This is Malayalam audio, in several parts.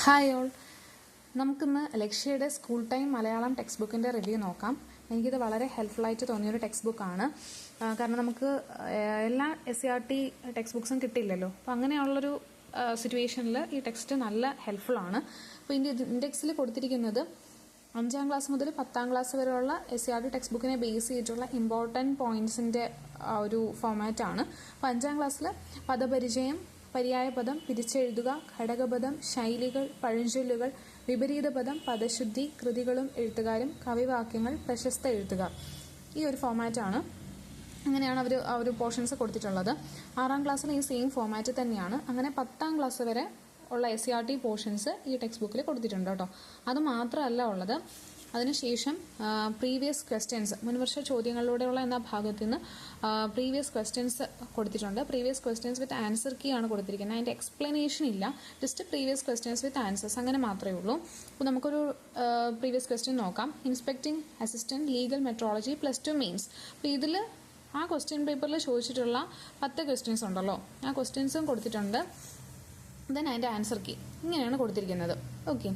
ഹായ് ഓൾ, നമുക്കിന്ന് ലക്ഷ്യയുടെ സ്കൂൾ ടൈം മലയാളം ടെക്സ്റ്റ് ബുക്കിൻ്റെ റിവ്യൂ നോക്കാം. എനിക്കിത് വളരെ ഹെൽപ്ഫുള്ളായിട്ട് തോന്നിയൊരു ടെക്സ്റ്റ് ബുക്കാണ്. കാരണം നമുക്ക് എല്ലാ SCRT ടെക്സ്റ്റ് ബുക്സും കിട്ടില്ലല്ലോ. അപ്പോൾ അങ്ങനെയുള്ളൊരു സിറ്റുവേഷനിൽ ഈ ടെക്സ്റ്റ് നല്ല ഹെൽപ്ഫുള്ളാണ്. അപ്പോൾ ഇതിൻ്റെ ഇൻഡെക്സിൽ കൊടുത്തിരിക്കുന്നത് 5ാം ക്ലാസ് മുതൽ 10ാം ക്ലാസ് വരെയുള്ള SCRT ടെക്സ്റ്റ് ബുക്കിനെ ബേസ് ചെയ്തിട്ടുള്ള ഇമ്പോർട്ടൻറ്റ് പോയിൻറ്റ്സിൻ്റെ ഒരു ഫോമാറ്റാണ്. അപ്പോൾ 5ാം ക്ലാസ്സിൽ പദപരിചയം, പര്യായപദം, പിരിച്ചെഴുതുക, ഘടകപദം, ശൈലികൾ, പഴഞ്ചൊല്ലുകൾ, വിപരീതപദം, പദശുദ്ധി, കൃതികളും എഴുത്തുകാരും, കവിവാക്യങ്ങൾ, പ്രശസ്ത എഴുത്തുകാർ, ഈ ഒരു ഫോമാറ്റാണ്. അങ്ങനെയാണ് അവർ ആ ഒരു പോർഷൻസ് കൊടുത്തിട്ടുള്ളത്. 6ാം ക്ലാസ്സിൽ ഈ സെയിം ഫോമാറ്റ് തന്നെയാണ്. അങ്ങനെ 10ാം ക്ലാസ് വരെ ഉള്ള SCRT പോർഷൻസ് ഈ ടെക്സ്റ്റ് ബുക്കിൽ കൊടുത്തിട്ടുണ്ട് കേട്ടോ. അത് മാത്രമല്ല ഉള്ളത്, അതിനുശേഷം പ്രീവിയസ് ക്വസ്റ്റ്യൻസ്, മുൻവർഷ ചോദ്യങ്ങളിലൂടെയുള്ള എന്ന ഭാഗത്തു നിന്ന് പ്രീവിയസ് ക്വസ്റ്റ്യൻസ് കൊടുത്തിട്ടുണ്ട്. Previous questions with answer key ആണ് കൊടുത്തിരിക്കുന്നത്. അതിൻ്റെ എക്സ്പ്ലനേഷൻ ഇല്ല, just previous questions with answers, അങ്ങനെ മാത്രമേ ഉള്ളൂ. അപ്പോൾ നമുക്കൊരു പ്രീവിയസ് ക്വസ്റ്റ്യൻ നോക്കാം. Inspecting assistant legal metrology +2 mains. അപ്പോൾ ഇതിൽ ആ ക്വസ്റ്റ്യൻ പേപ്പറിൽ ചോദിച്ചിട്ടുള്ള 10 ക്വസ്റ്റ്യൻസ് ഉണ്ടല്ലോ, ആ ക്വസ്റ്റ്യൻസും കൊടുത്തിട്ടുണ്ട്. ദെൻ അതിൻ്റെ ആൻസർ കീ ഇങ്ങനെയാണ് കൊടുത്തിരിക്കുന്നത്. ഓക്കെ,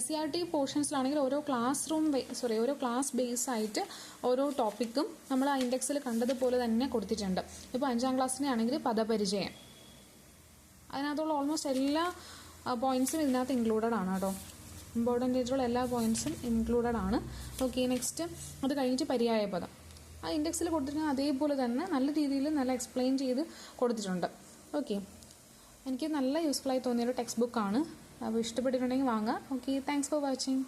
SCRT പോർഷൻസിലാണെങ്കിൽ ഓരോ ക്ലാസ് ബേസ് ആയിട്ട് ഓരോ ടോപ്പിക്കും നമ്മൾ ആ ഇൻഡെക്സിൽ കണ്ടതുപോലെ തന്നെ കൊടുത്തിട്ടുണ്ട്. ഇപ്പോൾ 5ാം ക്ലാസ്സിനെ ആണെങ്കിൽ പദപരിചയം, അതിനകത്തുള്ള ഓൾമോസ്റ്റ് എല്ലാ പോയിന്റ്സും ഇതിനകത്ത് ഇൻക്ലൂഡഡ് ആണ് കേട്ടോ. ഇമ്പോർട്ടൻ്റ് ആയിട്ടുള്ള എല്ലാ പോയിന്റ്സും ഇൻക്ലൂഡഡ് ആണ്. ഓക്കെ, നെക്സ്റ്റ് അത് കഴിഞ്ഞിട്ട് പര്യായപദം, ആ ഇൻഡെക്സിൽ കൊടുത്തിരിക്കുന്ന അതേപോലെ തന്നെ നല്ല രീതിയിൽ നല്ല എക്സ്പ്ലെയിൻ ചെയ്ത് കൊടുത്തിട്ടുണ്ട്. ഓക്കെ, എനിക്ക് നല്ല യൂസ്ഫുള്ളായി തോന്നിയൊരു ടെക്സ്റ്റ് ബുക്കാണ്. അപ്പോൾ ഇഷ്ടപ്പെട്ടിട്ടുണ്ടെങ്കിൽ വാങ്ങുക. Okay, thanks for watching.